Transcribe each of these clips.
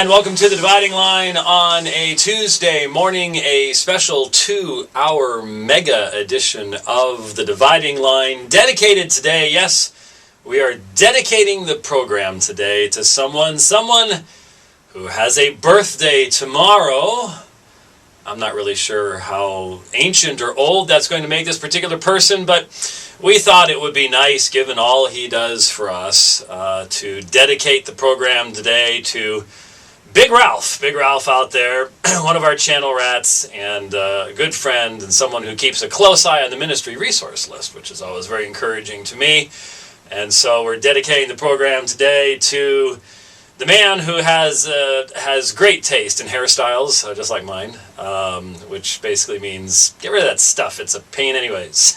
And welcome to the Dividing Line on a Tuesday morning, a special 2-hour mega edition of the Dividing Line, dedicated today, yes, we are dedicating the program today to someone who has a birthday tomorrow. I'm not really sure how ancient or old that's going to make this particular person, but we thought it would be nice, given all he does for us, to dedicate the program today to Big Ralph out there, one of our channel rats and a good friend and someone who keeps a close eye on the ministry resource list, which is always very encouraging to me. And so we're dedicating the program today to the man who has great taste in hairstyles, just like mine, which basically means get rid of that stuff. It's a pain anyways.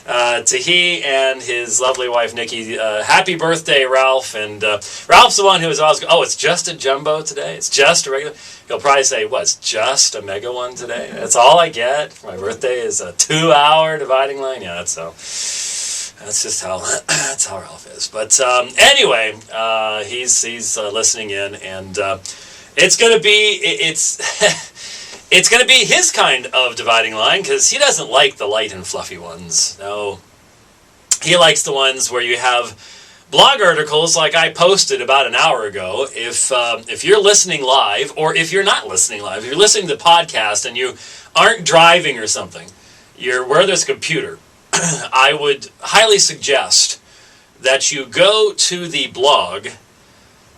To he and his lovely wife Nikki, happy birthday, Ralph. And Ralph's the one who is always, it's just a jumbo today? It's just a regular? He'll probably say, it's just a mega one today? That's all I get for my birthday is a 2-hour dividing line? Yeah, that's just how Ralph is. But anyway, he's listening in, and it's going to be it's going to be his kind of dividing line, because he doesn't like the light and fluffy ones. No, he likes the ones where you have blog articles like I posted about an hour ago. If you're listening live, or if you're not listening live, if you're listening to the podcast and you aren't driving or something, you're where there's a computer, I would highly suggest that you go to the blog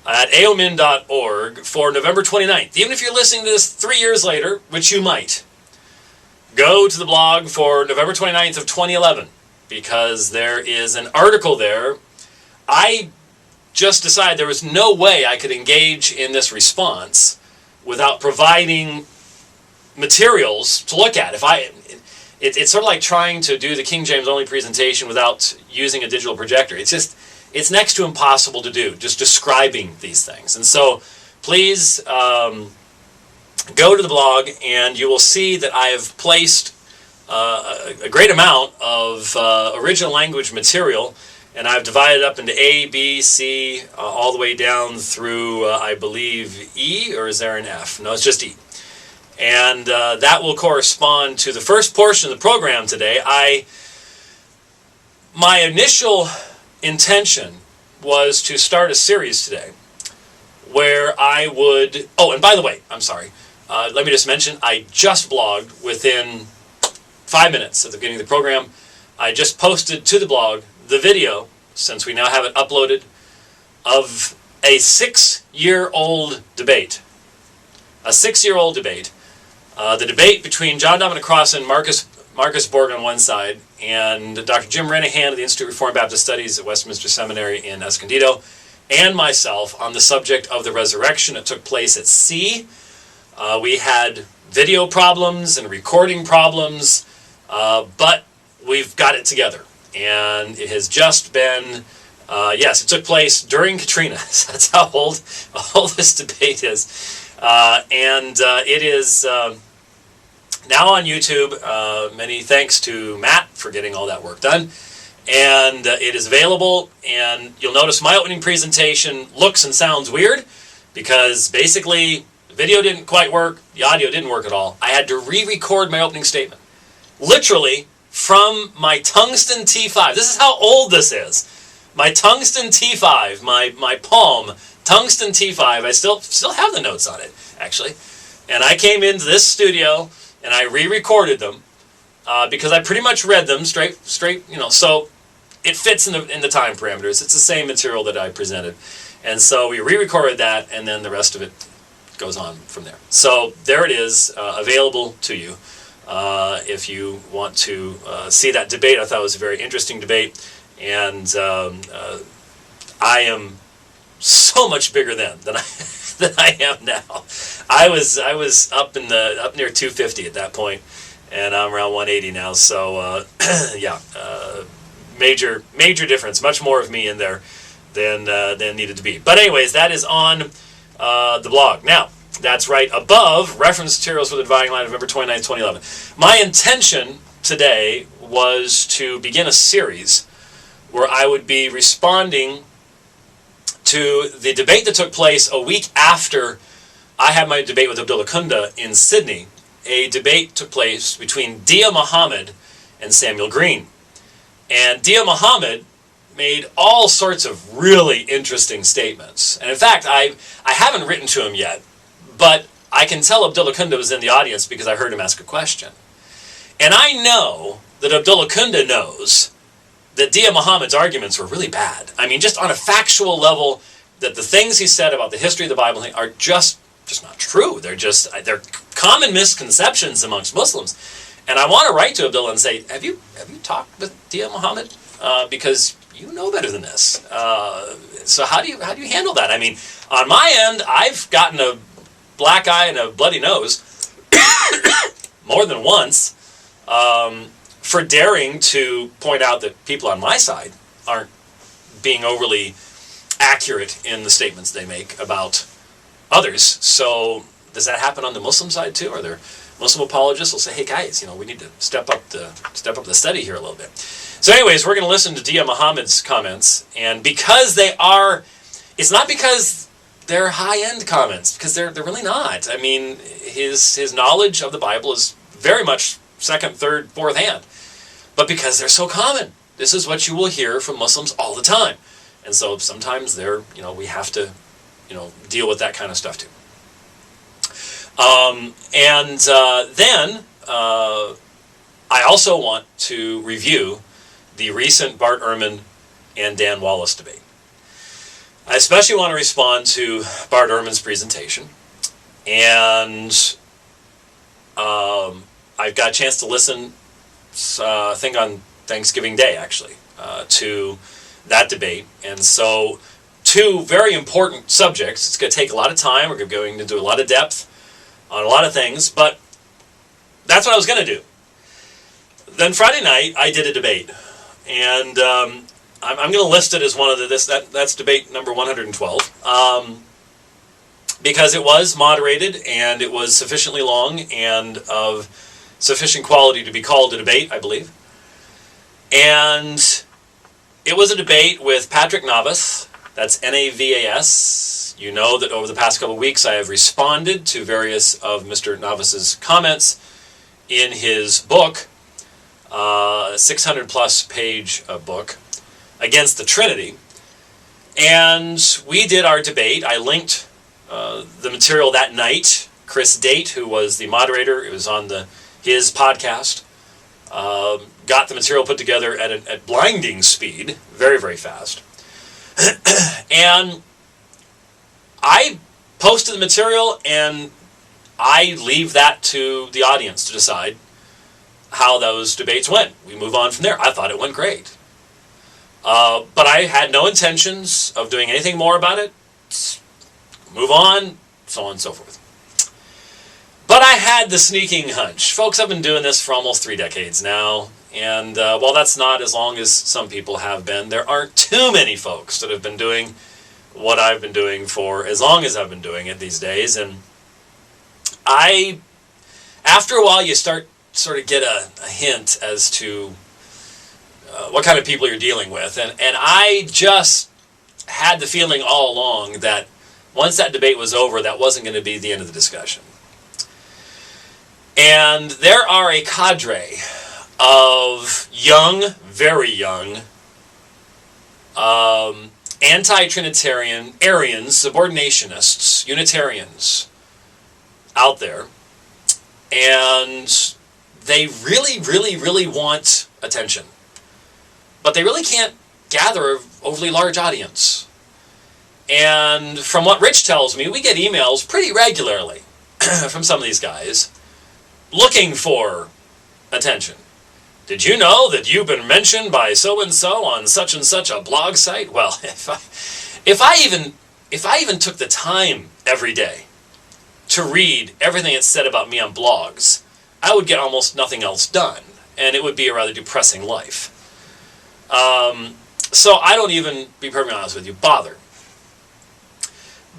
at aomin.org for November 29th. Even if you're listening to this 3 years later, which you might, go to the blog for November 29th of 2011, because there is an article there. I just decided there was no way I could engage in this response without providing materials to look at. It's sort of like trying to do the King James only presentation without using a digital projector. It's next to impossible to do, just describing these things. And so please go to the blog, and you will see that I have placed a great amount of original language material, and I've divided up into A, B, C, all the way down through, I believe, E, or is there an F? No, it's just E. And that will correspond to the first portion of the program today. My initial intention was to start a series today where I would... Oh, and by the way, I'm sorry. Let me just mention, I just blogged within 5 minutes at the beginning of the program. I just posted to the blog the video, since we now have it uploaded, of a 6-year-old debate. A 6-year-old debate. The debate between John Dominic Cross and Marcus Borg on one side, and Dr. Jim Renahan of the Institute of Reformed Baptist Studies at Westminster Seminary in Escondido, and myself on the subject of the resurrection. It took place at sea. We had video problems and recording problems, but we've got it together. And it has just been, yes, it took place during Katrina. That's how old this debate is. And it is now on YouTube. Many thanks to Matt for getting all that work done. And it is available. And you'll notice my opening presentation looks and sounds weird, because basically the video didn't quite work. The audio didn't work at all. I had to re-record my opening statement. Literally from my tungsten T5. This is how old this is. My tungsten T5, my Palm tungsten T5. I still have the notes on it, actually. And I came into this studio and I re-recorded them because I pretty much read them straight. So it fits in the time parameters. It's the same material that I presented, and so we re-recorded that, and then the rest of it goes on from there. So there it is, available to you if you want to see that debate. I thought it was a very interesting debate, and I am so much bigger then than I am now. I was up near 250 at that point, and I'm around 180 now. So yeah, major difference. Much more of me in there than needed to be. But anyways, that is on the blog. Now, that's right above reference materials for the Dividing Line of November 29th, 2011. My intention today was to begin a series where I would be responding to the debate that took place a week after I had my debate with Abdullah Kunda in Sydney. A debate took place between Dia Muhammad and Samuel Green. And Dia Muhammad made all sorts of really interesting statements. And in fact, I haven't written to him yet, but I can tell Abdullah Kunda was in the audience because I heard him ask a question. And I know that Abdullah Kunda knows that Dia Muhammad's arguments were really bad. I mean, just on a factual level, that the things he said about the history of the Bible are just not true. They're common misconceptions amongst Muslims. And I want to write to Abdullah and say, have you talked with Dia Muhammad? Because you know better than this. So how do you handle that? I mean, on my end, I've gotten a black eye and a bloody nose more than once for daring to point out that people on my side aren't being overly accurate in the statements they make about others. So does that happen on the Muslim side too? Are there Muslim apologists will say, hey guys, we need to step up the study here a little bit. So anyways, we're going to listen to Dia Muhammad's comments, and because it's not because they're high-end comments, because they're really not. I mean, his knowledge of the Bible is very much second, third, fourth hand, but because they're so common. This is what you will hear from Muslims all the time. And so sometimes we have to, deal with that kind of stuff too. Then I also want to review the recent Bart Ehrman and Dan Wallace debate. I especially want to respond to Bart Ehrman's presentation, and I've got a chance to listen, I think on Thanksgiving Day actually, to that debate. And so two very important subjects. It's going to take a lot of time. We're going to do a lot of depth on a lot of things, but that's what I was going to do. Then Friday night, I did a debate, and I'm going to list it as one of that's debate number 112, because it was moderated, and it was sufficiently long, and of sufficient quality to be called a debate, I believe. And it was a debate with Patrick Navas, that's Navas. You know that over the past couple of weeks I have responded to various of Mr. Navas's comments in his book, 600-plus page book, Against the Trinity. And we did our debate. I linked the material that night. Chris Date, who was the moderator, it was on his podcast, got the material put together at blinding speed, very, very fast. And I posted the material, and I leave that to the audience to decide how those debates went. We move on from there. I thought it went great. But I had no intentions of doing anything more about it. Move on, so on and so forth. But I had the sneaking hunch. Folks, I've been doing this for almost 3 decades now. And while that's not as long as some people have been, there aren't too many folks that have been doing what I've been doing for as long as I've been doing it these days. And after a while, you sort of get a hint as to what kind of people you're dealing with. And I just had the feeling all along that once that debate was over, that wasn't going to be the end of the discussion. And there are a cadre of young, very young, anti-Trinitarian, Arians, subordinationists, Unitarians out there. And they really, really, really want attention. But they really can't gather an overly large audience. And from what Rich tells me, we get emails pretty regularly from some of these guys looking for attention. Did you know that you've been mentioned by so-and-so on such and such a blog site? Well, if I even took the time every day to read everything that's said about me on blogs, I would get almost nothing else done, and it would be a rather depressing life. So I don't even, be perfectly honest with you, bother.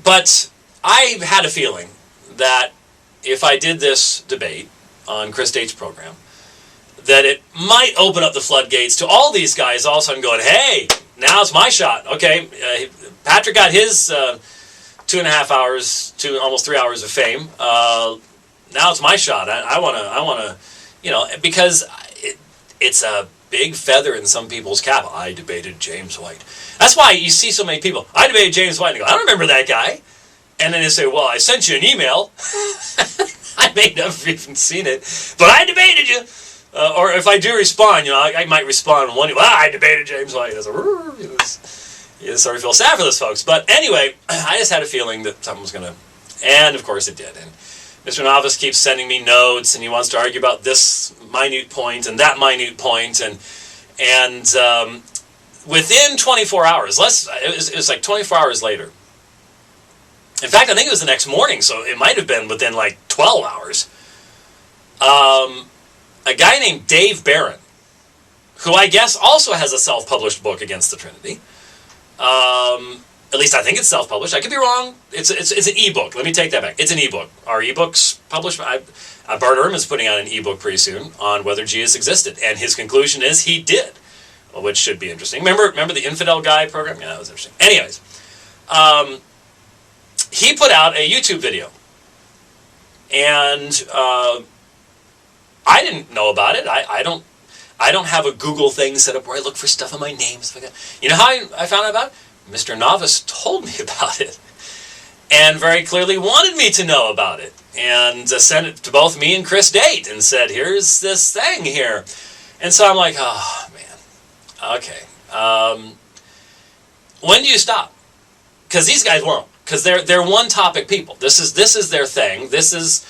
But I had a feeling that if I did this debate on Chris Date's program, that it might open up the floodgates to all these guys all of a sudden going, hey, now it's my shot. Okay, Patrick got his 2.5 hours to almost 3 hours of fame. Now it's my shot. I want to, because it's a big feather in some people's cap. I debated James White. That's why you see so many people. I debated James White. And they go, I don't remember that guy. And then they say, well, I sent you an email. I may never have even seen it, but I debated you. Or if I do respond, I might respond one. Well, I debated James White. You sort of feel sad for those folks. But anyway, I just had a feeling that something was going to, and of course it did. And Mr. Navas keeps sending me notes, and he wants to argue about this minute point and that minute point, and within 24 hours, it was like 24 hours later. In fact, I think it was the next morning, so it might have been within like 12 hours. A guy named Dave Barron, who I guess also has a self-published book against the Trinity. At least I think it's self-published. I could be wrong. It's an ebook. Let me take that back. It's an ebook. Are ebooks published? Bart Ehrman's putting out an ebook pretty soon on whether Jesus existed, and his conclusion is he did, which should be interesting. Remember the Infidel Guy program? Yeah, that was interesting. Anyways, he put out a YouTube video, and I didn't know about it. I don't have a Google thing set up where I look for stuff on my name. You know how I found out about it? Mr. Navas told me about it, and very clearly wanted me to know about it, and sent it to both me and Chris Date, and said, here's this thing here. And so I'm like, oh, man, okay. When do you stop? Because these guys won't, because they're one-topic people. This is their thing. This is,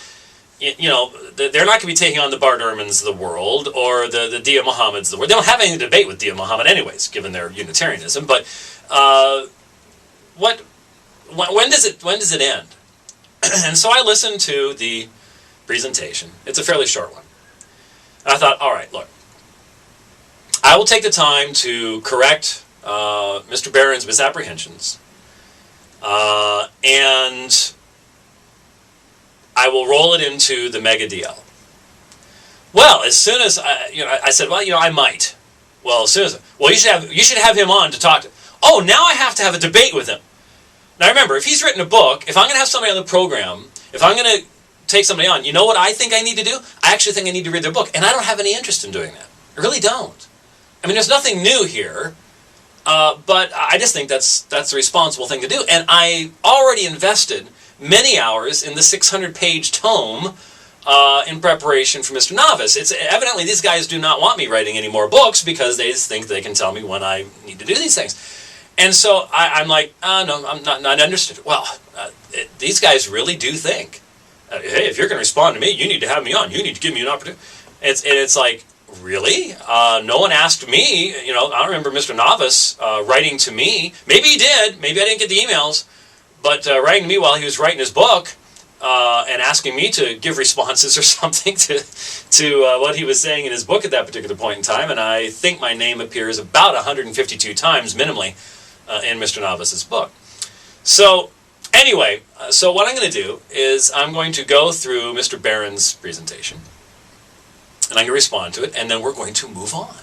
they're not going to be taking on the Bart Ehrmans of the world, or the Dia Muhammads of the world. They don't have anything to debate with Dia Muhammad anyways, given their Unitarianism, but when does it end? And so I listened to the presentation. It's a fairly short one. And I thought, all right, look, I will take the time to correct Mr. Barron's misapprehensions, and I will roll it into the Mega DL. Well, as soon as I said, well, I might. Well, as soon as you should have him on to talk to. Oh, now I have to have a debate with him. Now remember, if he's written a book, if I'm going to have somebody on the program, if I'm going to take somebody on, you know what I think I need to do? I actually think I need to read their book, and I don't have any interest in doing that. I really don't. I mean, there's nothing new here, but I just think that's the responsible thing to do. And I already invested many hours in the 600-page tome in preparation for Mr. Navas. It's evidently these guys do not want me writing any more books because they think they can tell me when I need to do these things. And so I'm like, no, I'm not interested. Well, these guys really do think, hey, if you're going to respond to me, you need to have me on. You need to give me an opportunity. It's like, really? No one asked me. I don't remember Mr. Navas writing to me. Maybe he did. Maybe I didn't get the emails. But writing to me while he was writing his book and asking me to give responses or something to what he was saying in his book at that particular point in time. And I think my name appears about 152 times minimally in Mr. Navas's book. So anyway, so what I'm going to do is I'm going to go through Mr. Barron's presentation, and I'm going to respond to it, and then we're going to move on.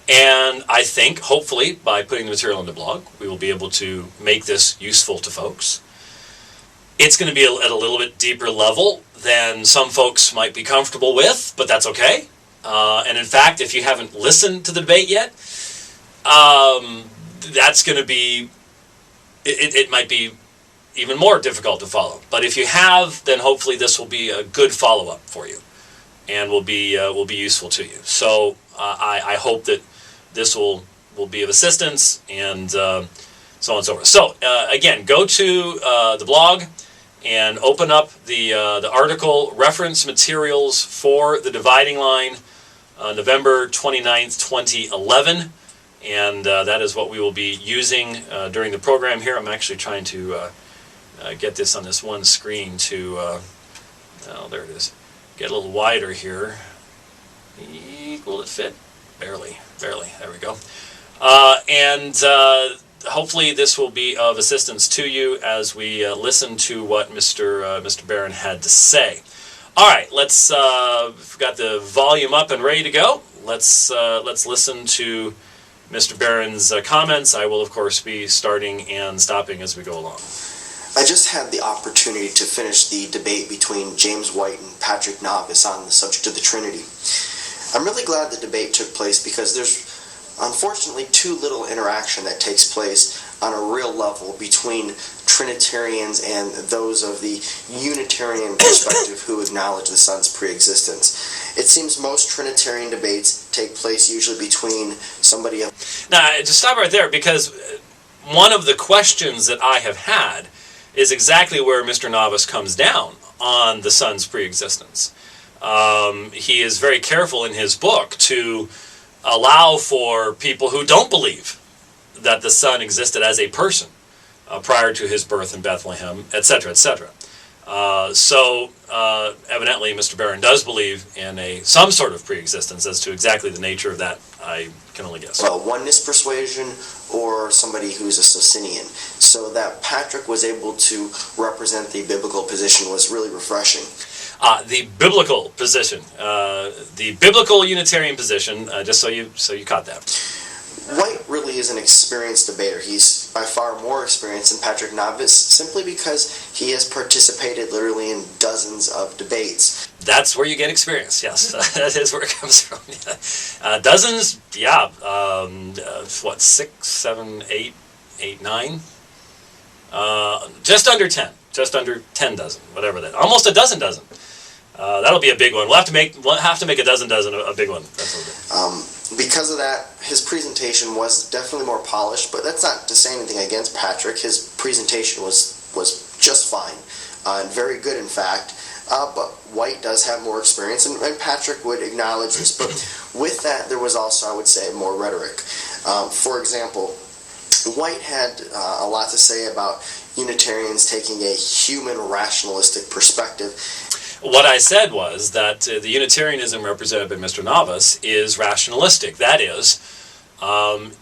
And I think, hopefully, by putting the material on the blog, we will be able to make this useful to folks. It's going to be at a little bit deeper level than some folks might be comfortable with, but that's okay. And in fact, if you haven't listened to the debate yet, that's going to be, it might be even more difficult to follow. But if you have, then hopefully this will be a good follow-up for you and will be useful to you. So I hope that this will be of assistance, and so on and so forth. So again, go to the blog and open up the article reference materials for the dividing line, November 29th, 2011. And that is what we will be using during the program here. I'm actually trying to get this on this one screen to, oh, there it is, get a little wider here. Will it fit? Barely, there we go. And hopefully this will be of assistance to you as we listen to what Mr. Barron had to say. All right, let's, we've got the volume up and ready to go. Let's listen to Mr. Barron's comments, I will, of course, be starting and stopping as we go along. I just had the opportunity to finish the debate between James White and Patrick Navas on the subject of the Trinity. I'm really glad the debate took place because there's unfortunately too little interaction that takes place on a real level between Trinitarians and those of the Unitarian perspective who acknowledge the Son's pre-existence. It seems most Trinitarian debates take place usually between somebody else. Now, to stop right there, because one of the questions that I have had is exactly where Mr. Navas comes down on the Son's pre-existence. He is very careful in his book to allow for people who don't believe that the Son existed as a person prior to his birth in Bethlehem, etc., etc. So evidently Mr. Barron does believe in some sort of pre-existence. As to exactly the nature of that, I can only guess. Well, oneness persuasion or somebody who's a Socinian. So that Patrick was able to represent the biblical position was really refreshing. The biblical position, the biblical Unitarian position, just so you caught that. White really is an experienced debater. He's by far more experienced than Patrick Navas simply because he has participated literally in dozens of debates. That's where you get experience, yes. That is where it comes from. Yeah. Dozens, yeah. What, 6, 7, 8, 9? Just under 10. Just under 10 dozen, whatever that. Almost a dozen. That'll be a big one. We'll have to make a dozen a big one. That's a big. Because of that, his presentation was definitely more polished, but that's not to say anything against Patrick. His presentation was just fine, and very good in fact. But White does have more experience, and Patrick would acknowledge this. But with that, there was also, I would say, more rhetoric. For example, White had a lot to say about Unitarians taking a human rationalistic perspective. What I said was that the Unitarianism represented by Mr. Navas is rationalistic. That is,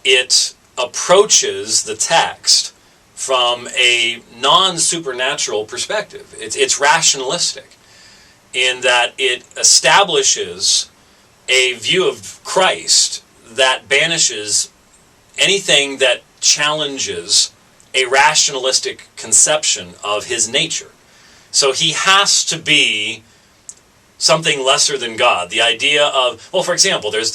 it approaches the text from a non-supernatural perspective. It's rationalistic in that it establishes a view of Christ that banishes anything that challenges a rationalistic conception of his nature. So he has to be something lesser than God. The idea of, well, for example, there's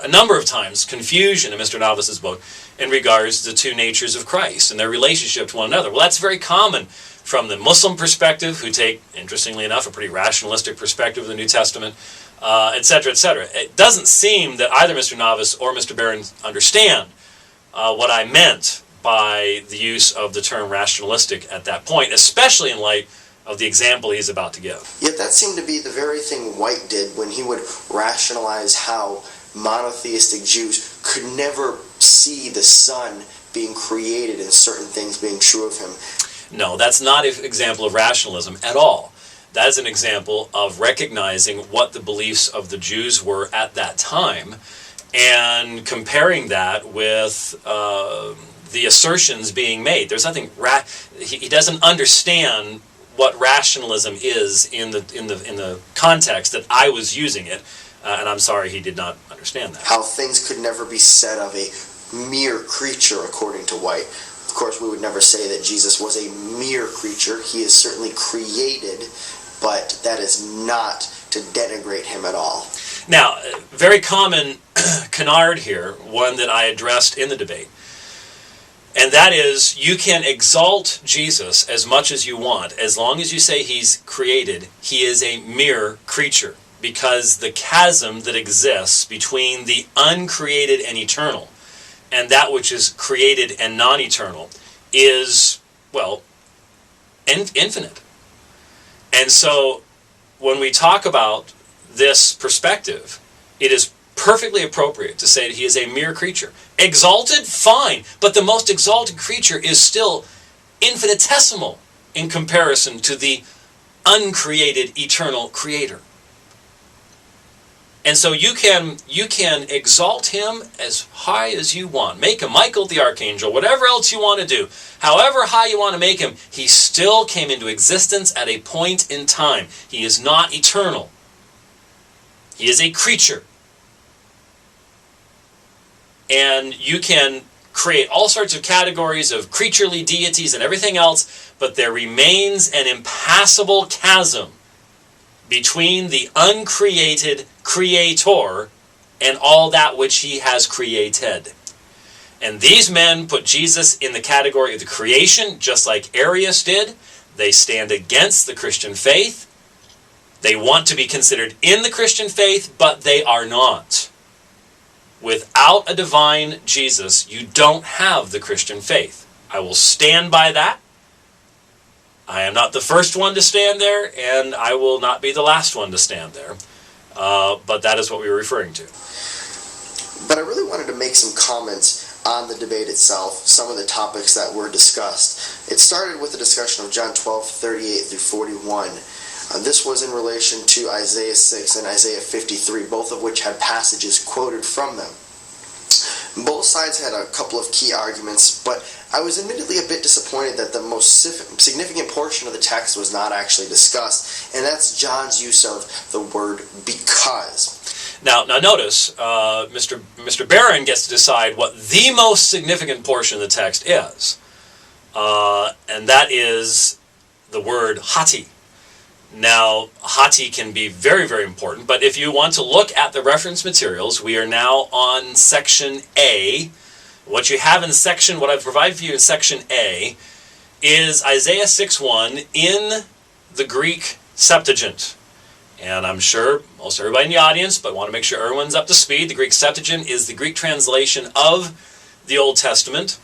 a number of times confusion in Mr. Navas's book in regards to the two natures of Christ and their relationship to one another. Well, that's very common from the Muslim perspective, who take, interestingly enough, a pretty rationalistic perspective of the New Testament, etc., etc. It doesn't seem that either Mr. Navas or Mr. Barron understand what I meant by the use of the term rationalistic at that point, especially in light of the example he's about to give. Yet that seemed to be the very thing White did when he would rationalize how monotheistic Jews could never see the Son being created and certain things being true of him. No, that's not an example of rationalism at all. That is an example of recognizing what the beliefs of the Jews were at that time and comparing that with the assertions being made. There's nothing, he doesn't understand what rationalism is in the context that I was using it, and I'm sorry he did not understand that. How things could never be said of a mere creature, according to White. Of course, we would never say that Jesus was a mere creature. He is certainly created, but that is not to denigrate him at all. Now, very common canard here, one that I addressed in the debate, and that is, you can exalt Jesus as much as you want. As long as you say he's created, he is a mere creature. Because the chasm that exists between the uncreated and eternal and that which is created and non-eternal is, well, infinite. And so when we talk about this perspective, it is perfectly appropriate to say that he is a mere creature. Exalted? Fine. But the most exalted creature is still infinitesimal in comparison to the uncreated eternal creator. And so you can exalt him as high as you want. Make him Michael the Archangel, whatever else you want to do. However high you want to make him, he still came into existence at a point in time. He is not eternal. He is a creature. and you can create all sorts of categories of creaturely deities and everything else, but there remains an impassable chasm between the uncreated Creator and all that which he has created. And these men put Jesus in the category of the creation, just like Arius did. They stand against the Christian faith. They want to be considered in the Christian faith, but they are not. Without a divine Jesus, you don't have the Christian faith. I will stand by that. I am not the first one to stand there, and I will not be the last one to stand there. But that is what we were referring to. But I really wanted to make some comments on the debate itself, some of the topics that were discussed. It started with a discussion of John 12:38 through 41. This was in relation to Isaiah 6 and Isaiah 53, both of which had passages quoted from them. Both sides had a couple of key arguments, but I was admittedly a bit disappointed that the most significant portion of the text was not actually discussed, and that's John's use of the word because. Now notice, Mr. Barron gets to decide what the most significant portion of the text is, and that is the word hati. Now, hati can be very, very important, but if you want to look at the reference materials, we are now on section A. What you have in what I've provided for you in section A is Isaiah 6:1 in the Greek Septuagint. And I'm sure most everybody in the audience, but I want to make sure everyone's up to speed. The Greek Septuagint is the Greek translation of the Old Testament.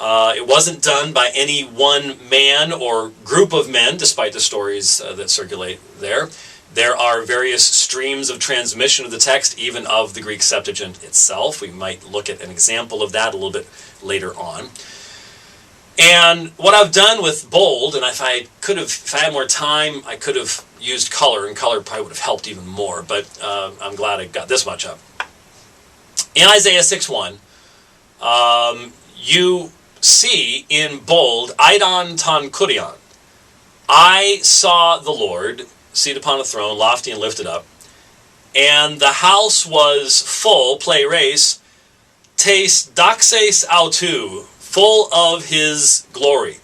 It wasn't done by any one man or group of men, despite the stories that circulate there. There are various streams of transmission of the text, even of the Greek Septuagint itself. We might look at an example of that a little bit later on. And what I've done with bold, and if I had more time, I could have used color, and color probably would have helped even more, but I'm glad I got this much up. In Isaiah 6:1, you see in bold, Eidon ton kurion. I saw the Lord seated upon a throne, lofty and lifted up, and the house was full, play race, tes doxes autou, full of his glory.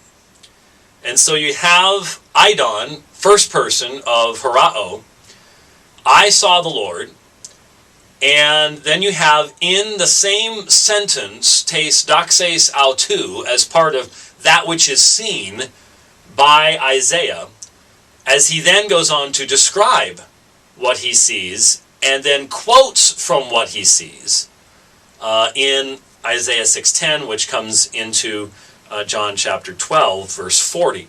And so you have Eidon, first person of Horao, I saw the Lord, and then you have in the same sentence, tes doxes autou, as part of that which is seen by Isaiah, as he then goes on to describe what he sees, and then quotes from what he sees in Isaiah 6:10, which comes into John chapter 12, verse 40.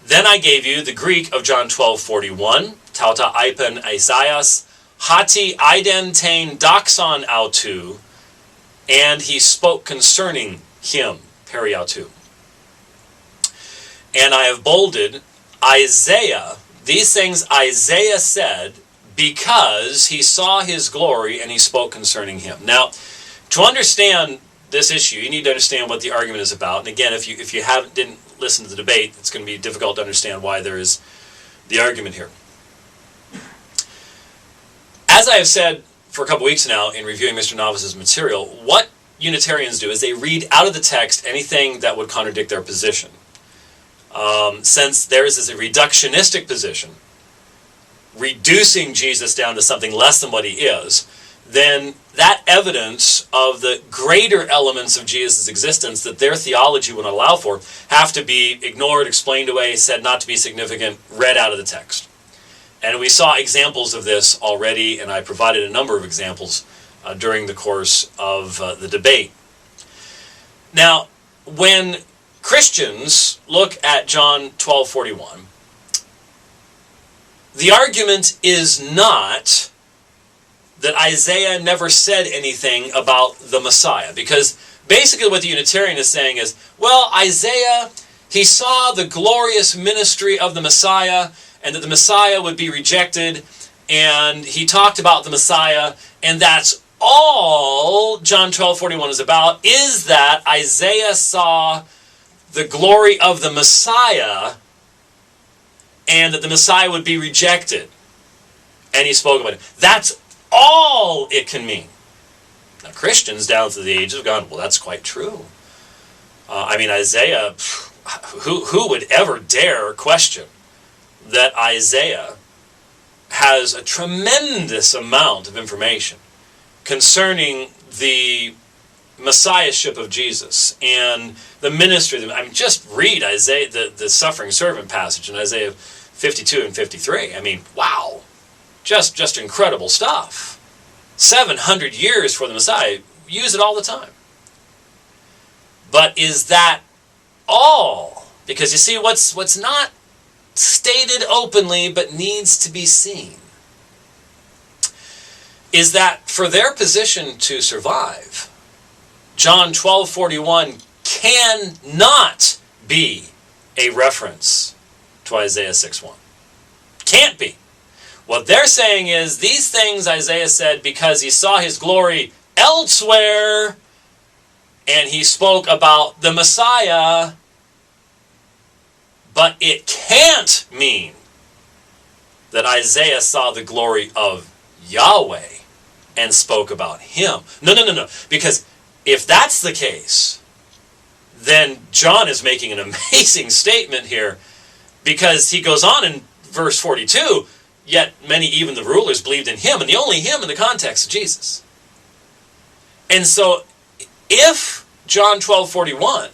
Then I gave you the Greek of John 12:41, tauta ipen Isaias, hati eiden tein doxon autou, and he spoke concerning him, periautou. And I have bolded Isaiah, these things Isaiah said, because he saw his glory and he spoke concerning him. Now, to understand this issue, you need to understand what the argument is about. And again, if you didn't listen to the debate, it's going to be difficult to understand why there is the argument here. As I have said for a couple weeks now in reviewing Mr. Navas' material, what Unitarians do is they read out of the text anything that would contradict their position. Since theirs is a reductionistic position, reducing Jesus down to something less than what he is, then that evidence of the greater elements of Jesus' existence that their theology would not allow for have to be ignored, explained away, said not to be significant, read out of the text. And we saw examples of this already, and I provided a number of examples during the course of the debate. Now, when Christians look at John 12:41, the argument is not that Isaiah never said anything about the Messiah, because basically what the Unitarian is saying is, well, Isaiah, he saw the glorious ministry of the Messiah, and that the Messiah would be rejected, and he talked about the Messiah, and that's all John 12:41 is about, is that Isaiah saw the glory of the Messiah, and that the Messiah would be rejected. And he spoke about it. That's all it can mean. Now, Christians down through the ages have gone, well, that's quite true. Isaiah, who would ever dare question that Isaiah has a tremendous amount of information concerning the messiahship of Jesus and the ministry. Just read Isaiah, the suffering servant passage in Isaiah 52 and 53. Wow. Just incredible stuff. 700 years for the Messiah. Use it all the time. But is that all? Because you see, what's not stated openly but needs to be seen is that for their position to survive, John 12:41 cannot be a reference to Isaiah 6:1. Can't be. What they're saying is these things Isaiah said because he saw his glory elsewhere and he spoke about the Messiah, but it can't mean that Isaiah saw the glory of Yahweh and spoke about him. No. Because if that's the case, then John is making an amazing statement here, because he goes on in verse 42, yet many, even the rulers, believed in him, and the only him in the context of Jesus. And so if John 12:41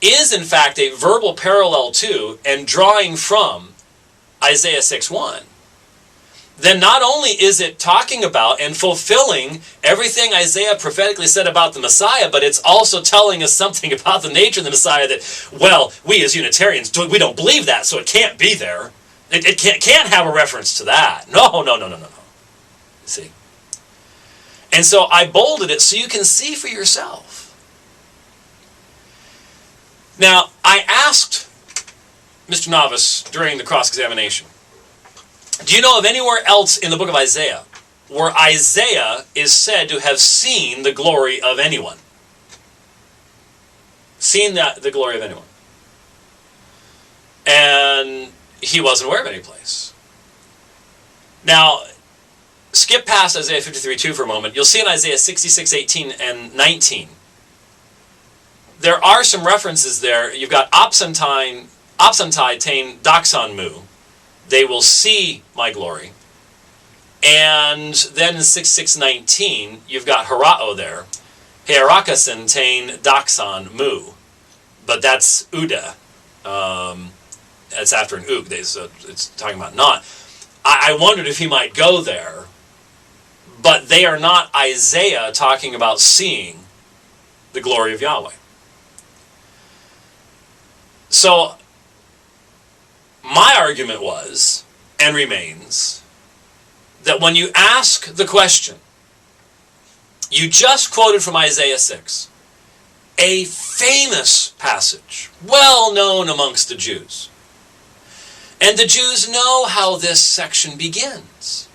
is in fact a verbal parallel to and drawing from Isaiah 6:1, then not only is it talking about and fulfilling everything Isaiah prophetically said about the Messiah, but it's also telling us something about the nature of the Messiah that, well, we as Unitarians, we don't believe that, so it can't be there. It can't have a reference to that. No. See? And so I bolded it so you can see for yourself. Now, I asked Mr. Navas during the cross-examination, do you know of anywhere else in the book of Isaiah where Isaiah is said to have seen the glory of anyone? Seen the glory of anyone. And he wasn't aware of any place. Now, skip past Isaiah 53:2 for a moment. You'll see in Isaiah 66:18 and 19, there are some references there. You've got Opsantai tain doxon mu. They will see my glory. And then in 66:19, you've got Harao there. Hearakasin tain doxon mu. But that's Uda. It's after an ug, so it's talking about not. I wondered if he might go there, but they are not Isaiah talking about seeing the glory of Yahweh. So, my argument was, and remains, that when you ask the question, you just quoted from Isaiah 6, a famous passage, well known amongst the Jews. And the Jews know how this section begins.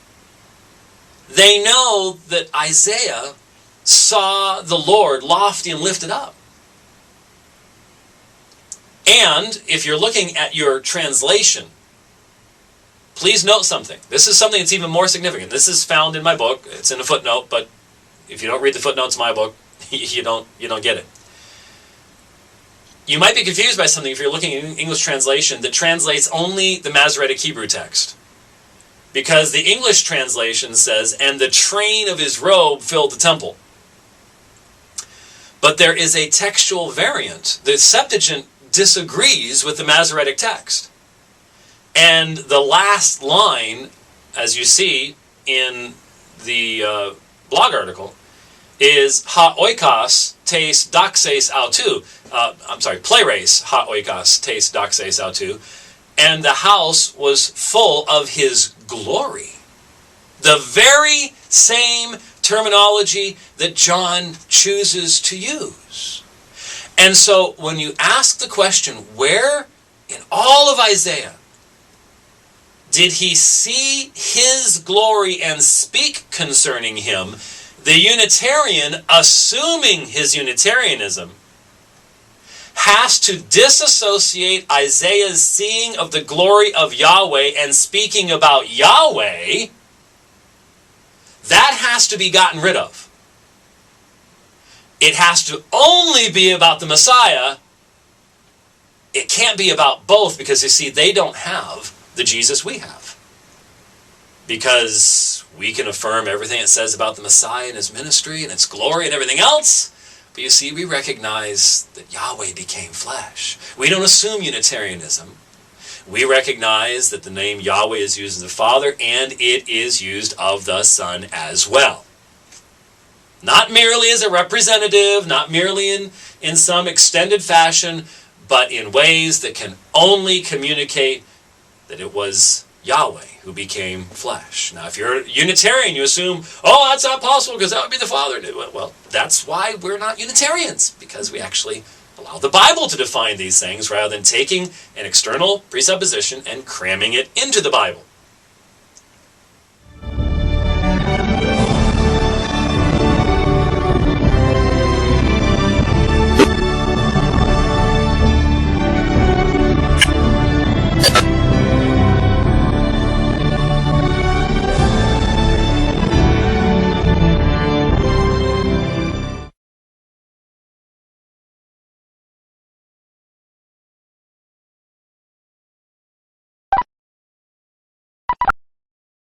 They know that Isaiah saw the Lord lofty and lifted up. And if you're looking at your translation, please note something. This is something that's even more significant. This is found in my book. It's in a footnote, but if you don't read the footnotes in my book, you don't get it. You might be confused by something if you're looking at an English translation that translates only the Masoretic Hebrew text. Because the English translation says, and the train of his robe filled the temple. But there is a textual variant. The Septuagint disagrees with the Masoretic text. And the last line, as you see in the blog article, is ha oikos tes doxes autou. Pleres ha oikos tes doxes autou. And the house was full of his glory. The very same terminology that John chooses to use. And so when you ask the question, where in all of Isaiah did he see his glory and speak concerning him, the Unitarian, assuming his Unitarianism, has to disassociate Isaiah's seeing of the glory of Yahweh and speaking about Yahweh. That has to be gotten rid of. it has to only be about the Messiah. It can't be about both, because you see, they don't have the Jesus we have. Because we can affirm everything it says about the Messiah and his ministry and its glory and everything else. But you see, we recognize that Yahweh became flesh. We don't assume Unitarianism. We recognize that the name Yahweh is used of the Father, and it is used of the Son as well. Not merely as a representative, not merely in some extended fashion, but in ways that can only communicate that it was Yahweh who became flesh. Now, if you're a Unitarian, you assume, oh, that's not possible because that would be the Father. Well, that's why we're not Unitarians, because we actually allow the Bible to define these things rather than taking an external presupposition and cramming it into the Bible.